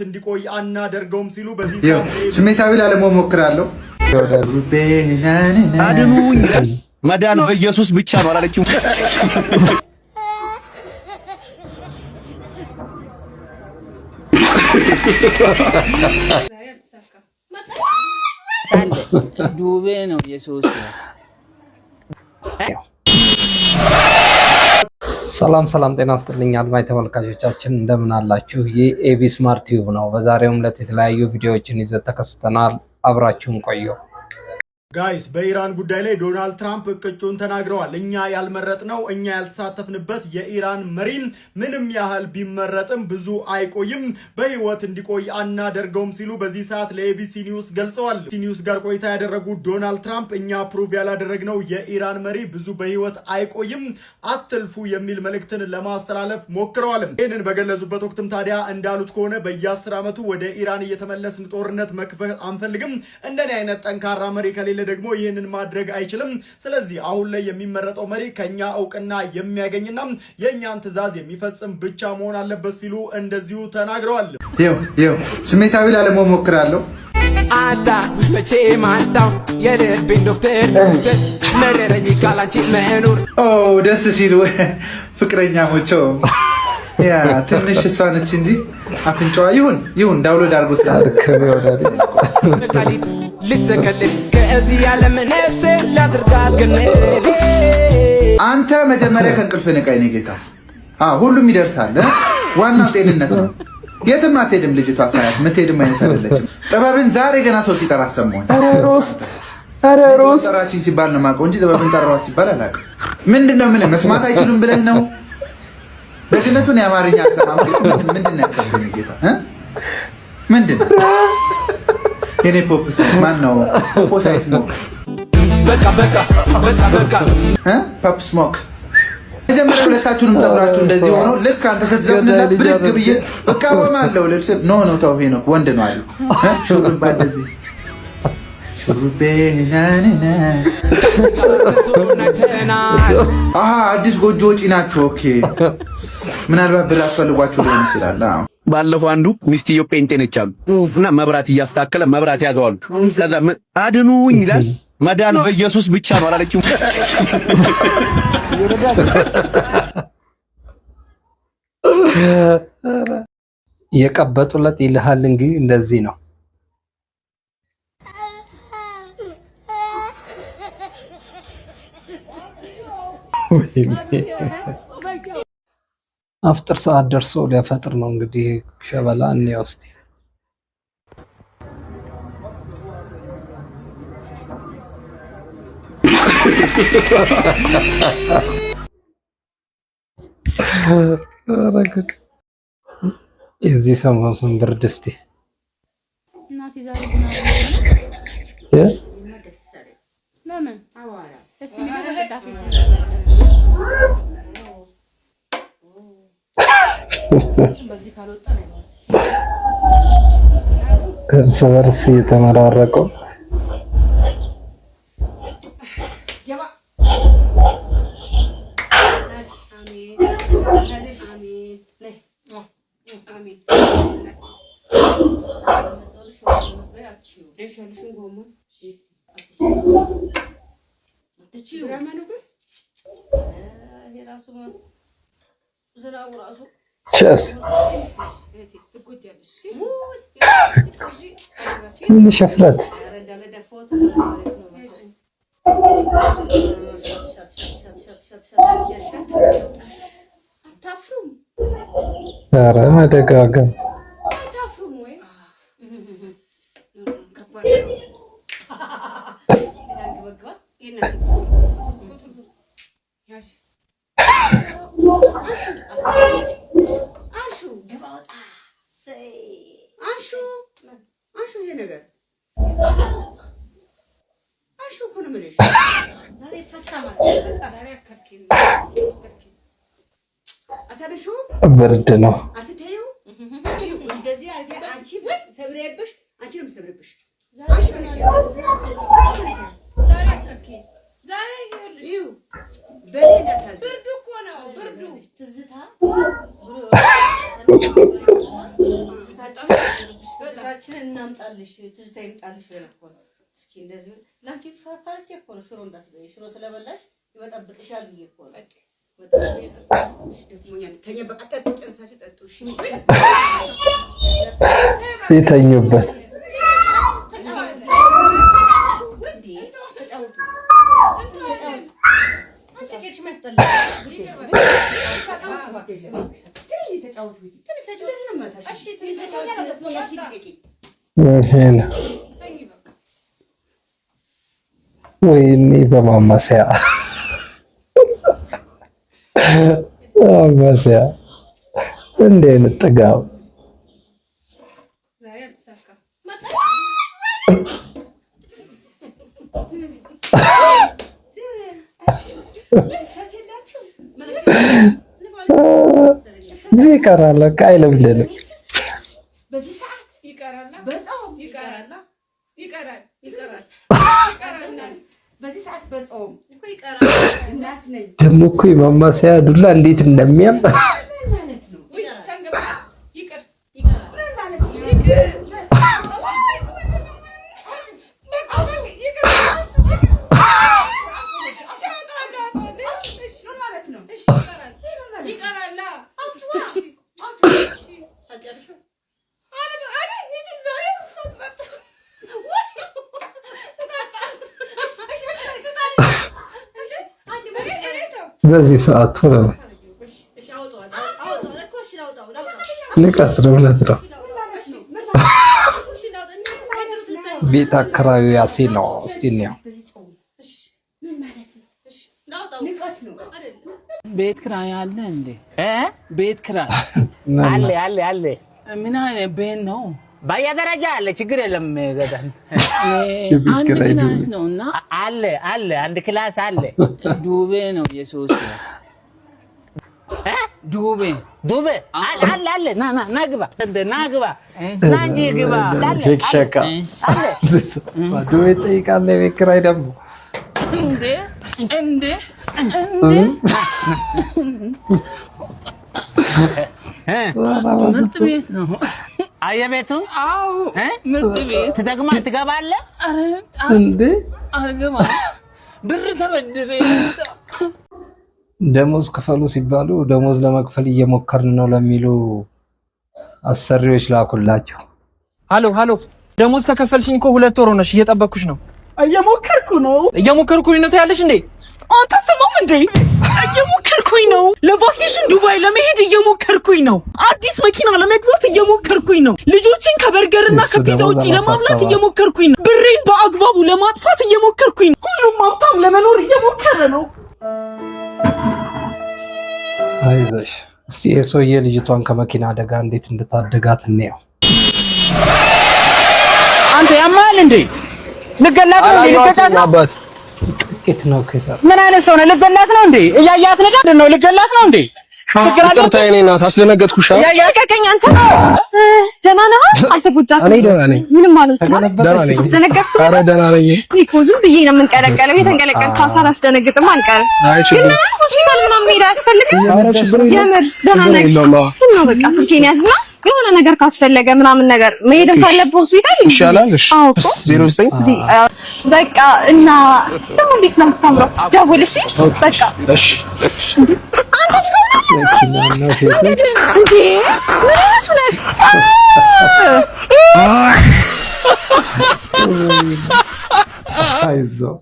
እንዲቆይ አናደርገውም ሲሉ በዚህ ስሜታዊ ላለመሆን ሞክራለሁ። አድኑኝ መዳን በኢየሱስ ብቻ ነው አላለችም። ዱቤ ነው ኢየሱስ። ሰላም ጤና ይስጥልኝ አድማጭ ተመልካቾቻችን እንደምን አላችሁ? ይህ ኤቢ ስማርት ቲዩብ ነው። በዛሬውም ዕለት የተለያዩ ቪዲዮዎችን ይዘን ተከስተናል። አብራችሁን ቆዩ። ጋይስ በኢራን ጉዳይ ላይ ዶናልድ ትራምፕ እቅጩን ተናግረዋል። እኛ ያልመረጥነው እኛ ያልተሳተፍንበት የኢራን መሪም ምንም ያህል ቢመረጥም ብዙ አይቆይም፣ በህይወት እንዲቆይ አናደርገውም ሲሉ በዚህ ሰዓት ለኤቢሲ ኒውስ ገልጸዋል። ኤቢሲ ኒውስ ጋር ቆይታ ያደረጉት ዶናልድ ትራምፕ እኛ ፕሩቭ ያላደረግነው የኢራን መሪ ብዙ በህይወት አይቆይም፣ አትልፉ የሚል መልእክትን ለማስተላለፍ ሞክረዋል። ይህንን በገለጹበት ወቅትም ታዲያ እንዳሉት ከሆነ በየ10 ዓመቱ ወደ ኢራን እየተመለስን ጦርነት መክፈት አንፈልግም፣ እንደኔ አይነት ጠንካራ መሪ ከሌለ ደግሞ ይህንን ማድረግ አይችልም። ስለዚህ አሁን ላይ የሚመረጠው መሪ ከኛ እውቅና የሚያገኝና የኛን ትዕዛዝ የሚፈጽም ብቻ መሆን አለበት ሲሉ እንደዚሁ ተናግረዋል። ይው ስሜታዊ ላለመሆን ሞክራለሁ። አታ መቼ ማጣው የልቤን ዶክተር መረረኝ ካላንቺ መኖር ደስ ሲሉ ፍቅረኛሞች ያ ትንሽ እሷ ነች እንጂ አፍንጫዋ ይሁን ዳውሎድ አድርጎ ስላልካሊት ልሰከልል ከዚህ ዓለም ነፍሴ ላድርጋት ገነት። አንተ መጀመሪያ ከእንቅልፍ ንቃይ ነው ጌታ። ሁሉም ይደርሳል። ዋናው ጤንነት ነው። የትም አትሄድም ልጅቷ። ሳያት የምትሄድም አይነት አይደለችም። ጥበብን ዛሬ ገና ሰው ሲጠራ ሰማሁኝ። ኧረ ሮስት ጠራችኝ ሲባል ነው የማውቀው እንጂ ጥበብን ጠራኋት ሲባል አላውቅም። ምንድነው ምን መስማት አይችሉም ብለህ ነው? ደግነቱን የአማርኛ አሰማም ምንድን ነው ያሰብከኝ ጌታ? ምንድን ነው የኔ ፖፕስ ማን ነው? ፖፖሳይስ ነው። በቃ ፖፕ ስሞክ መጀመሪያ ሁለታችሁንም ጸጉራችሁ እንደዚህ ሆኖ ልክ አንተ ስትዘፍንላት ብድግ ብዬ እቃወማለሁ። ኖ ተው ሄኖክ ወንድ ነው አሉ። ሹሩባ እንደዚህ አዲስ ጎጆ ወጪ ናቸው። ኦኬ ምናልባት ብር አስፈልጓችሁ ሊሆን ይችላል። ባለፈው አንዱ ሚስትየው ጴንጤ ነች አሉ እና መብራት እያስተካከለ መብራት ያዘዋሉ። ከዛ አድኑኝ ይላል። መዳን በኢየሱስ ብቻ ነው አላለችም። የቀበጡለት ይልሃል እንግዲህ እንደዚህ ነው። አፍጥር ሰዓት ደርሶ ሊያፈጥር ነው እንግዲህ ሸበላ እንየው እስቲ። የዚህ ሰሞኑን ብርድ እስቲ እርስ በርስ የተመራረቀው ምን ሸፍረት ኧረ መደጋገም ብርድ ነው። አሻራችንን እናምጣልሽ ትዝታ ይምጣልሽ ብለን እኮ ነው። እስኪ እንደዚህ ላንቺ ሻርፓልሽ እኮ ነው። ሽሮ እንዳትበይ ሽሮ ስለበላሽ ይበጠብጥሻል ብዬ እኮ ነው። የተኙበት ወይኔ በማማሰያ ማማሰያ እንደ አይነት ጥጋብ እዚህ ይቀራል። በቃ አይለምደንም። በዚህ ሰዓት ይቀራል። በጣም ይቀራል። በዚህ ሰዓት በጾም እኮ ይቀራል። እናት ነኝ ደግሞ እኮ የማማሰያ ዱላ እንዴት እንደሚያም ማለት ነው። ይቀር ማለት ነው። በዚህ ሰዓት ቶሎ ንቀት ነው። እውነት ነው። ቤት አከራዩ ያሴ ነው። እስቲ እንየው። ቤት ኪራይ አለ እንዴ? ቤት ኪራይ አለ ምን አይነት ቤት ነው? በየደረጃ አለ። ችግር የለም። ገዳን አንድ ክላስ ነውና አለ አንድ ክላስ አለ። ዱቤ ነው የሶስት ዱቤ አለ ና ግባ ና እንጂ ግባ ሸካ ዱቤ ጠይቃለ። ቤት ኪራይ ደግሞ እንዴ ምርጥ ቤት ነው። አየቤቱ አዎ ምርጥ ቤት ትገባለህ እንዴ? አልገባም። ብር ተበድሬ ደሞዝ ክፈሉ ሲባሉ ደሞዝ ለመክፈል እየሞከርን ነው ለሚሉ አሰሪዎች ላኩላቸው። ሃሎ ደሞዝ ከከፈልሽኝ እኮ 2 ወር ሆነሽ እየጠበቅኩሽ ነው። እየሞከርኩኝ ነው ያለሽ እንዴ? አታሰማም እንዴ? እየሞከርኩኝ ነው። ለቫኬሽን ዱባይ ለመሄድ እየሞከርኩኝ ነው። አዲስ መኪና ለመግዛት እየሞከርኩኝ ነው። ልጆችን ከበርገርና ከፒዛ ውጪ ለማብላት እየሞከርኩኝ ነው። ብሬን በአግባቡ ለማጥፋት እየሞከርኩኝ ነው። ሁሉም ሀብታም ለመኖር እየሞከረ ነው። አይዞሽ። እስቲ የሰውዬ ልጅቷን ከመኪና አደጋ እንዴት እንድታደጋት እንየው። አንተ ያማል እንዴ? ልገላት ነው ልገላት ነው አባት ጥቂት ነው ከታ ምን አይነት ሰው ነው? ልገላት ነው እንዴ? እያያት ነው ልገላት ነው እንዴ? ችግር አለ? ይቅርታ የኔ እናት አስደነገጥኩሽ። ያያቀቀኝ አንተ ደህና ነህ? አልተጎዳህም? እኔ ደህና ነኝ። ምንም ማለት ነው። ደህና ነኝ። አስደነገጥኩ? ኧረ ደህና ነኝ እኮ ዝም ብዬ ነው የምንቀለቀለው። የተንቀለቀልክ ካሳር አስደነግጥም አንቀርም። ግን ሆስፒታል ምናምን መሄድ አያስፈልግም። የምር ደህና ነኝ። እና በቃ ስልኬን ያዝና የሆነ ነገር ካስፈለገ ምናምን ነገር መሄድ ካለብህ ሆስፒታል ይሻላል። እሺ 09 በቃ እና ደግሞ እንዴት ነው የምታምረው? ደውል እሺ። በቃ እሺ አንተ እስከሆነ እንዴ ምን አይነቱ ነህ? አይዞህ